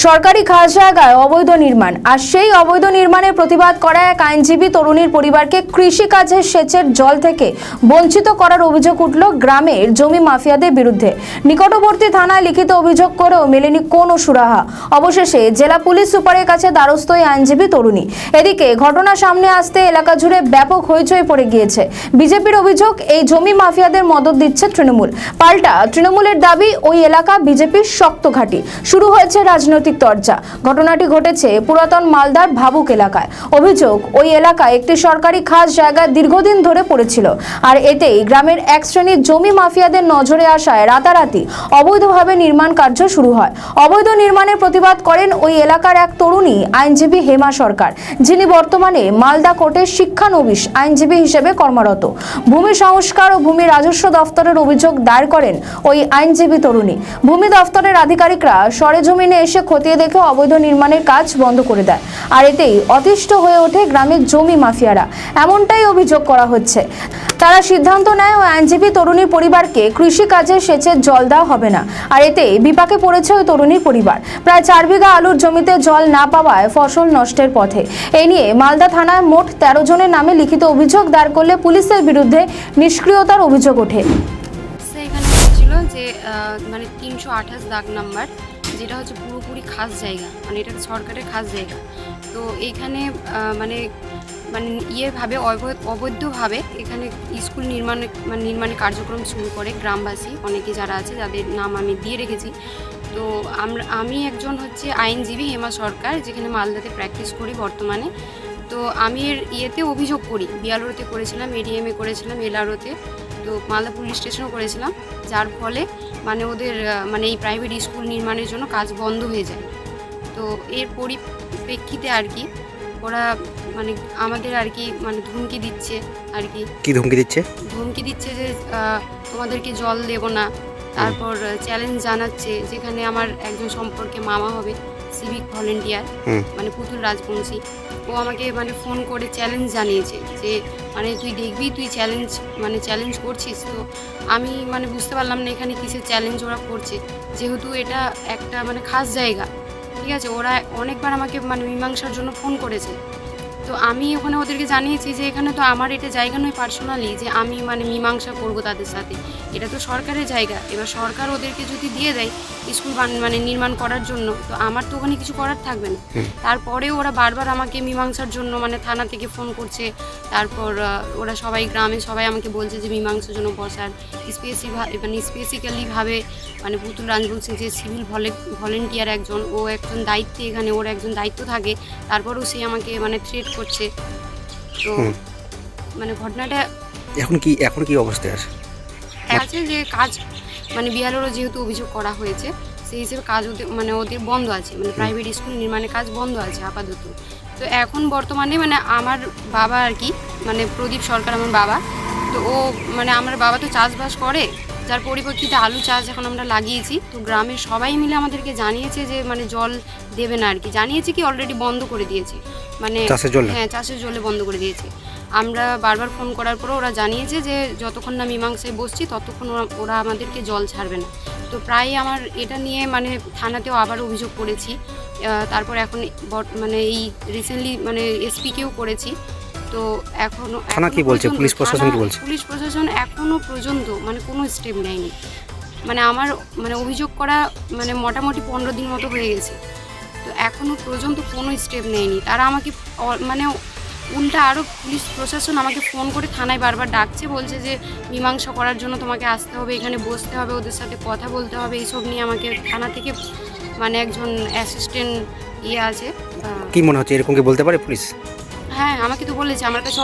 সরকারি খাস জায়গায় অবৈধ নির্মাণ আর সেই অবৈধ নির্মাণের প্রতিবাদ করা এক আইনজীবী তরুণীর পরিবারকে কৃষিকাজের সেচের জল থেকে বঞ্চিত করার অভিযোগ উঠল গ্রামের জমি মাফিয়াদের বিরুদ্ধে। নিকটবর্তী থানায় লিখিত অভিযোগ করেও মেলেনি কোনো সুরাহা। অবশেষে জেলা পুলিশ সুপারের কাছে দ্বারস্থ এই আইনজীবী তরুণী। এদিকে ঘটনা সামনে আসতে এলাকা জুড়ে ব্যাপক হইচই পড়ে গিয়েছে। বিজেপির অভিযোগ এই জমি মাফিয়াদের মদত দিচ্ছে তৃণমূল। পাল্টা তৃণমূলের দাবি ওই এলাকা বিজেপির শক্ত ঘাঁটি। শুরু হয়েছে রাজনৈতিক তরজা। ঘটনাটি ঘটেছে পুরাতন মালদার ভাবুক এলাকায়। অভিযোগ ওই এলাকায় একটি সরকারি খাস জায়গা দীর্ঘদিন ধরে পড়েছিল, আর এতেই গ্রামের এক শ্রেণীর জমি মাফিয়াদের নজরে আসায় রাতারাতি অবৈধভাবে নির্মাণ কার্য শুরু হয়। অবৈধ নির্মাণের প্রতিবাদ করেন ওই এলাকার এক তরুণী আইনজীবী হেমা সরকার, যিনি বর্তমানে মালদা কোর্টের শিক্ষানবিশ আইনজীবী হিসেবে কর্মরত। ভূমি সংস্কার ও ভূমি রাজস্ব দফতরের অভিযোগ দায়ের করেন ওই আইনজীবী তরুণী। ভূমি দফতরের আধিকারিকরা সরেজমিনে এসে খতিয়ে দেখে অবৈধ নির্মাণের কাজ বন্ধ করে দেয়, আর এতেই অতিষ্ঠ হয়ে ওঠে গ্রামের জমি মাফিয়ারা। এমনটাই অভিযোগ করা হচ্ছে। তারা সিদ্ধান্ত নেয় ওই আইনজীবী তরুণীর পরিবারকে কৃষি কাজে সেচের জল দেওয়া হবে না, আর এতে বিপাকে পড়েছে ওই তরুণীর পরিবার। প্রায় 4 বিঘা আলুর জমিতে জল না পাওয়ায় ফসল নষ্টের পথে। এই নিয়ে মালদা থানায় মোট 13 জনের নামে লিখিত অভিযোগ দায়ের করলে পুলিশের বিরুদ্ধে নিষ্ক্রিয়তার অভিযোগ ওঠে। এখানে হচ্ছিল যে মানে 328 দাগ নাম্বার, যেটা হচ্ছে পুরোপুরি খাস জায়গা, মানে এটা সরকারের খাস জায়গা। তো এইখানে মানে মানে ইয়েভাবে অবৈধভাবে এখানে স্কুল নির্মাণের কার্যক্রম শুরু করে গ্রামবাসী অনেকে যারা আছে, যাদের নাম আমি দিয়ে রেখেছি। তো আমি একজন হচ্ছে আইনজীবী হেমা সরকার, যেখানে মালদাতে প্র্যাকটিস করি বর্তমানে। তো আমি এর ইয়েতে অভিযোগ করি, বিয়ালোতে করেছিলাম, এডিএমে করেছিলাম, এলআরওতে, তো মালদা পুলিশ স্টেশনও করেছিলাম, যার ফলে মানে ওদের মানে এই প্রাইভেট স্কুল নির্মাণের জন্য কাজ বন্ধ হয়ে যায়। তো এর পরিপ্রেক্ষিতে আর কি ওরা মানে আমাদের আর কি মানে ধমকি দিচ্ছে আর কি। কি ধমকি দিচ্ছে? ধমকি দিচ্ছে যে তোমাদেরকে জল দেব না। তারপর চ্যালেঞ্জ জানাচ্ছে, যেখানে আমার একজন সম্পর্কে মামা হবে, সিভিক ভলেন্টিয়ার, মানে পুতুল রাজবংশী, ও আমাকে মানে ফোন করে চ্যালেঞ্জ জানিয়েছে যে মানে তুই দেখবি, তুই চ্যালেঞ্জ করছিস। তো আমি মানে বুঝতে পারলাম না এখানে কিসের চ্যালেঞ্জ ওরা করছে, যেহেতু এটা একটা মানে খাস জায়গা। ঠিক আছে, ওরা অনেকবার আমাকে মানে মীমাংসার জন্য ফোন করেছে। তো আমি ওখানে ওদেরকে জানিয়েছি যে এখানে তো আমার এটা জায়গা নয় পার্সোনালি যে আমি মানে মীমাংসা করব তাদের সাথে, এটা তো সরকারের জায়গা। এবার সরকার ওদেরকে যদি দিয়ে দেয় স্কুল মানে নির্মাণ করার জন্য, তো আমার তো ওখানে কিছু করার থাকবে না। তারপরেও ওরা বারবার আমাকে মীমাংসার জন্য মানে থানা থেকে ফোন করছে। তারপর ওরা সবাই গ্রামে সবাই আমাকে বলছে যে মীমাংসার জন্য বসার, স্পেসিক্যালিভাবে মানে পুতুল রাজবংশী যে সিভিল ভলেন্টিয়ার একজন, ও একজন দায়িত্বে, এখানে ওর একজন দায়িত্ব থাকে, তারপরেও সে আমাকে মানে থ্রেট করছে। তো মানে ঘটনাটা এখন কি অবস্থায় আছে যে কাজ মানে বিহারেরও যেহেতু অভিযোগ করা হয়েছে, সেই হিসেবে কাজ ওদের বন্ধ আছে, মানে প্রাইভেট স্কুল নির্মাণের কাজ বন্ধ আছে আপাতত। তো এখন বর্তমানে মানে আমার বাবা আর কি, মানে প্রদীপ সরকার আমার বাবা, তো ও মানে আমার বাবা তো চাষবাস করে, যার পরিপ্রেক্ষিতে আলু চাষ এখন আমরা লাগিয়েছি। তো গ্রামের সবাই মিলে আমাদেরকে জানিয়েছে যে মানে জল দেবে না আর কি, জানিয়েছে কি অলরেডি বন্ধ করে দিয়েছে, মানে হ্যাঁ চাষের জলে বন্ধ করে দিয়েছে। আমরা বারবার ফোন করার পরও ওরা জানিয়েছে যে যতক্ষণ না মীমাংসায় বসছি ততক্ষণ ওরা আমাদেরকে জল ছাড়বে না। তো প্রায় আমার এটা নিয়ে মানে থানাতেও আবার অভিযোগ করেছি। তারপর এখন মানে এই রিসেন্টলি মানে এসপিকেও করেছি। তো এখনো থানা কি বলছে, পুলিশ প্রশাসন কি বলছে? পুলিশ প্রশাসন এখনো পর্যন্ত মানে কোনো স্টেপ নেয়নি। মানে আমার মানে অভিযোগ করা মানে মোটামুটি 15 দিন মতো হয়ে গেছে, তো এখনো পর্যন্ত কোনো স্টেপ নেয়নি। তারা আমাকে মানে উল্টা আরও পুলিশ প্রশাসন আমাকে ফোন করে থানায় বারবার ডাকছে, বলছে যে মীমাংসা করার জন্য তোমাকে আসতে হবে, এখানে বসতে হবে, ওদের সাথে কথা বলতে হবে। এইসব নিয়ে আমাকে থানা থেকে মানে একজন অ্যাসিস্ট্যান্ট আছে। কি মনে হচ্ছে এরকম কি বলতে পারে পুলিশ? হ্যাঁ, আমাকে তো বলেছে, আমার কাছে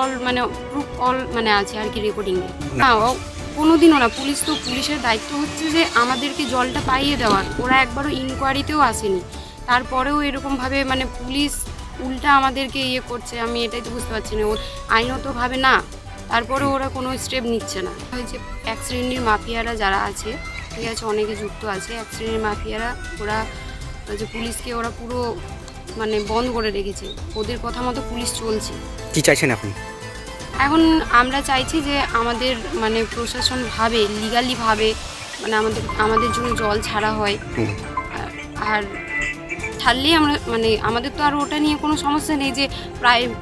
প্রুফ মানে আছে আর কি, রেকর্ডিংয়ে। না, কোনোদিনও না। পুলিশের দায়িত্ব হচ্ছে যে আমাদেরকে জলটা পাইয়ে দেওয়ার। ওরা একবারও ইনকোয়ারিতেও আসেনি, তারপরেও এরকমভাবে মানে পুলিশ উল্টা আমাদেরকে ইয়ে করছে। আমি এটাই তো বুঝতে পারছি না, আইনতভাবে না, তারপরেও ওরা কোনো স্টেপ নিচ্ছে না। হয়েছে এক শ্রেণীর মাফিয়ারা যারা আছে, ঠিক আছে, অনেকে যুক্ত আছে, এক শ্রেণীর মাফিয়ারা, ওরা যে পুলিশকে ওরা পুরো মানে বন্ধ করে রেখেছে, ওদের কথা মতো পুলিশ চলছে। কি চাইছেন এখন? এখন আমরা চাইছি যে আমাদের মানে প্রশাসনভাবে লিগালিভাবে মানে আমাদের জন্য জল ছাড়া হয়। আর ছাড়লেই আমরা মানে আমাদের তো আর ওটা নিয়ে কোনো সমস্যা নেই যে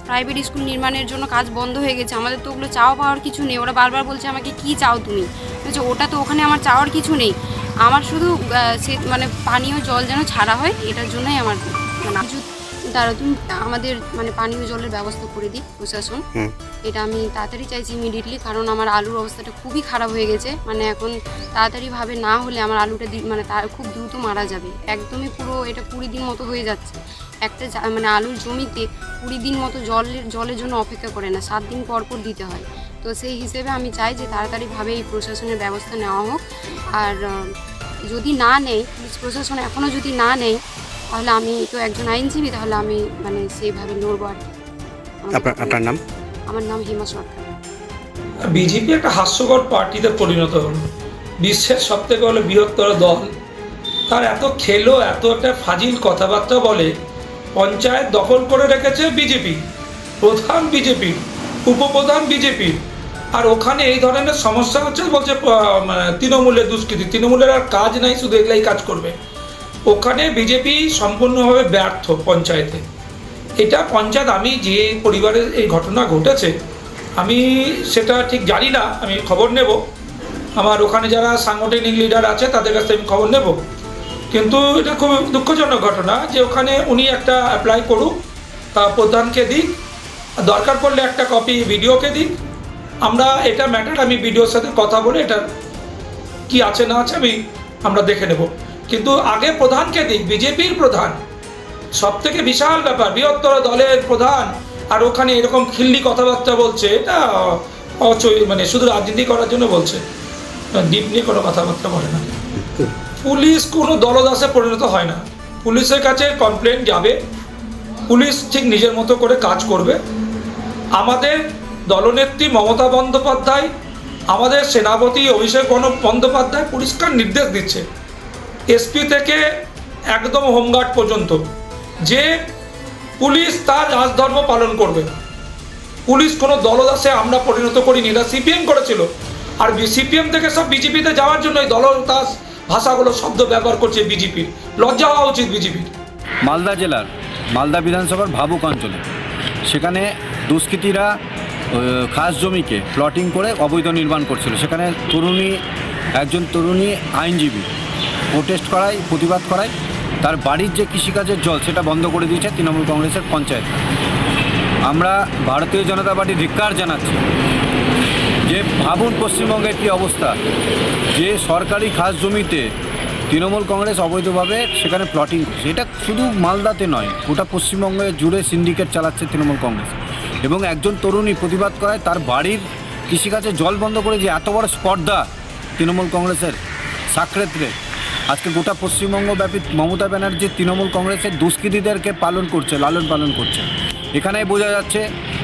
প্রাইভেট স্কুল নির্মাণের জন্য কাজ বন্ধ হয়ে গেছে, আমাদের তো ওগুলো চাওয়া পাওয়ার কিছু নেই। ওরা বারবার বলছে আমাকে কি চাও তুমি, বলছে ওটা তো ওখানে আমার চাওয়ার কিছু নেই, আমার শুধু সে মানে পানীয় জল যেন ছাড়া হয় এটার জন্যই আমার মানে দ্বারা তুমি আমাদের মানে পানীয় জলের ব্যবস্থা করে দিই প্রশাসন, এটা আমি তাড়াতাড়ি চাইছি ইমিডিয়েটলি, কারণ আমার আলুর অবস্থাটা খুবই খারাপ হয়ে গেছে। মানে এখন তাড়াতাড়িভাবে না হলে আমার আলুটা মানে তার খুব দ্রুত মারা যাবে, একদমই পুরো এটা 20 দিন মতো হয়ে যাচ্ছে। একটা মানে আলুর জমিতে 20 দিন মতো জলের জন্য অপেক্ষা করে না, 7 দিন পর পর দিতে হয়। তো সেই হিসেবে আমি চাই যে তাড়াতাড়িভাবে এই প্রশাসনের ব্যবস্থা নেওয়া হোক। আর যদি না নেয় পুলিশ প্রশাসন এখনও যদি না নেয়, তাহলে আমি তো একজন আইনজীবী, তাহলে আমি মানে সেইভাবে লড়বো আর কি। আপনার নাম? আমার নাম হিমা সরকার। বিজেপি একটা হাস্যকর পার্টিতে পরিণত হলো, বিশ্বের সবথেকে হলো বৃহত্তর দল, তার এত খেলো, এত একটা ফাজিল কথাবার্তা বলে। পঞ্চায়েত দখল করে রেখেছে বিজেপি, প্রধান বিজেপি, উপপ্রধান বিজেপি, আর ওখানে এই ধরনের সমস্যা হচ্ছে বলছে তৃণমূলের দুষ্কৃতি, তৃণমূলের আর কাজ নাই, শুধু এগুলাই কাজ করবে। ওখানে বিজেপি সম্পূর্ণভাবে ব্যর্থ পঞ্চায়েতে। এটা পঞ্চায়েত, আমি যে পরিবারের এই ঘটনা ঘটেছে আমি সেটা ঠিক জানি না, আমি খবর নেব, আমার ওখানে যারা সাংগঠনিক লিডার আছে তাদের কাছ থেকে আমি খবর নেব। কিন্তু এটা খুব দুঃখজনক ঘটনা যে ওখানে উনি একটা অ্যাপ্লাই করুক, প্রধানকে দিক, দরকার পড়লে একটা কপি ভিডিওকে দিক, আমরা এটা ম্যাটার আমি ভিডিওর সাথে কথা বলে এটা কি আছে না আছে আমরা দেখে নেব। কিন্তু আগে প্রধানকে দিক, বিজেপির প্রধান, সব থেকে বিশাল ব্যাপার, বৃহত্তর দলের প্রধান, আর ওখানে এরকম খিল্লি কথাবার্তা বলছে, এটা মানে শুধু রাজনীতি করার জন্য বলছে, ডিপ নিয়ে কোনো কথাবার্তা বলে না। পুলিশ কোনো দলদাসে পরিণত হয় না, পুলিশের কাছে কমপ্লেন যাবে, পুলিশ ঠিক নিজের মতো করে কাজ করবে। আমাদের দলনেত্রী মমতা বন্দ্যোপাধ্যায়, আমাদের সেনাপতি অভিষেক বন্দ্যোপাধ্যায় পরিষ্কার নির্দেশ দিচ্ছে এসপি থেকে একদম হোমগার্ড পর্যন্ত, যে পুলিশ তার রাজধর্ম পালন করবে। পুলিশ কোনো দলদাসে আমরা পরিণত করিনি, এটা সিপিএম করেছিল, আর সিপিএম থেকে সব বিজেপিতে যাওয়ার জন্য এই দলদাস ভাষাগুলো শব্দ ব্যবহার করছে বিজেপির, লজ্জা হওয়া উচিত বিজেপির। মালদা জেলার মালদা বিধানসভার ভাবুক অঞ্চলে সেখানে দুষ্কৃতীরা খাস জমিকে প্লটিং করে অবৈধ নির্মাণ করছিল। সেখানে একজন তরুণী আইনজীবী প্রোটেস্ট করায়, প্রতিবাদ করায়, তার বাড়ির যে কৃষিকাজের জল সেটা বন্ধ করে দিয়েছে তৃণমূল কংগ্রেসের পঞ্চায়েত। আমরা ভারতীয় জনতা পার্টি ধিক্কার জানাচ্ছি যে ভাবুন পশ্চিমবঙ্গের কী অবস্থা, যে সরকারি খাস জমিতে তৃণমূল কংগ্রেস অবৈধভাবে সেখানে প্লটিং করছে। এটা শুধু মালদাতে নয়, গোটা পশ্চিমবঙ্গে জুড়ে সিন্ডিকেট চালাচ্ছে তৃণমূল কংগ্রেস। এবং একজন তরুণী প্রতিবাদ করায় তার বাড়ির কৃষিকাজে জল বন্ধ করে, যে এত বড় স্পর্ধা তৃণমূল কংগ্রেসের সাক্ষেত্রে আজকে গোটা পশ্চিমবঙ্গব্যাপী মমতা ব্যানার্জি তৃণমূল কংগ্রেসের দুষ্কৃতীদেরকে লালন পালন করছে। এখানেই বোঝা যাচ্ছে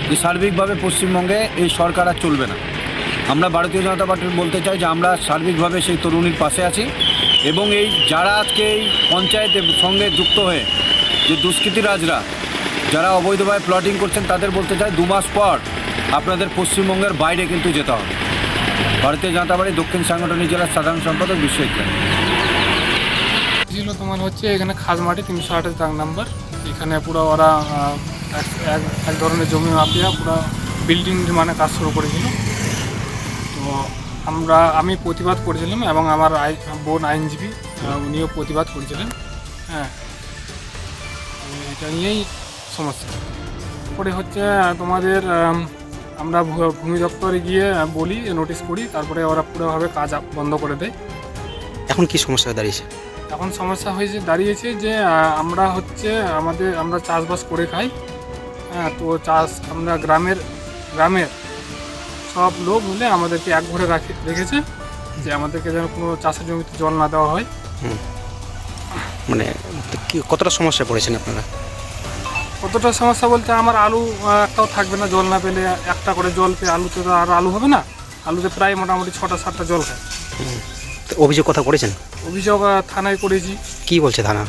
যে সার্বিকভাবে পশ্চিমবঙ্গে এই সরকার আর চলবে না। আমরা ভারতীয় জনতা পার্টির বলতে চাই যে আমরা সার্বিকভাবে সেই তরুণীর পাশে আছি, এবং এই যারা আজকে এই পঞ্চায়েতের সঙ্গে যুক্ত হয়ে যে দুষ্কৃতীরাজরা যারা অবৈধভাবে প্লটিং করছেন তাদের বলতে চাই 2 মাস পর আপনাদের পশ্চিমবঙ্গের বাইরে কিন্তু যেতে হবে। ভারতীয় জনতা পার্টি দক্ষিণ সাংগঠনিক জেলার সাধারণ সম্পাদক বিশ্বজিৎ ছিল তোমার হচ্ছে এখানে খাসমাটি 328 দাগ নাম্বার, এখানে পুরো ওরা এক ধরনের জমি মাফিয়া পুরো বিল্ডিং নির্মাণের কাজ শুরু করেছিল। তো আমি প্রতিবাদ করেছিলাম এবং আমার বোন আইনজীবী উনিও প্রতিবাদ করেছিলেন। হ্যাঁ, এটা নিয়েই সমস্যা। পরে হচ্ছে তোমাদের আমরা ভূমি দপ্তরে গিয়ে বলি, নোটিশ করি, তারপরে ওরা পুরোভাবে কাজ বন্ধ করে দেয়। এখন কি সমস্যা দাঁড়িয়েছে? এখন সমস্যা দাঁড়িয়েছে যে আমরা চাষবাস করে খাই। হ্যাঁ, তো আমরা গ্রামের সব লোক মিলে আমাদেরকে এক ঘরে রেখেছে যে আমাদেরকে যেন কোনো চাষের জমিতে জল না দেওয়া হয়। মানে কতটা সমস্যা পড়েছেন আপনারা? কতটা সমস্যা বলতে আমার আলু একটাও থাকবে না জল না পেলে। একটা করে জল পেয়ে আলুতে তো আর আলু হবে না, আলুতে প্রায় মোটামুটি 6টা-7টা জল খায়। অভিযোগ কথা করেছেন? অভিযোগ থানায় করেছি। কি বলছে থানা?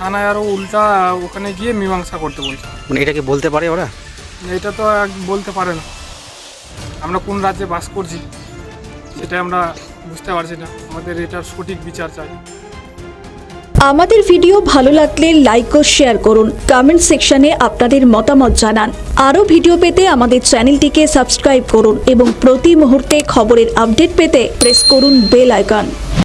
থানায় আরও উল্টা ওখানে গিয়ে মীমাংসা করতে বলছে। মানে এটাকে বলতে পারে ওরা? এটা তো বলতে পারে না। আমরা কোন রাজ্যে বাস করছি সেটা আমরা বুঝতে পারছি না, আমাদের এটার সঠিক বিচার চাই। আমাদের ভিডিও ভালো লাগলে লাইক ও শেয়ার করুন, কমেন্ট সেকশনে আপনাদের মতামত জানান। আরও ভিডিও পেতে আমাদের চ্যানেলটিকে সাবস্ক্রাইব করুন এবং প্রতি মুহূর্তে খবরের আপডেট পেতে প্রেস করুন বেল আইকন।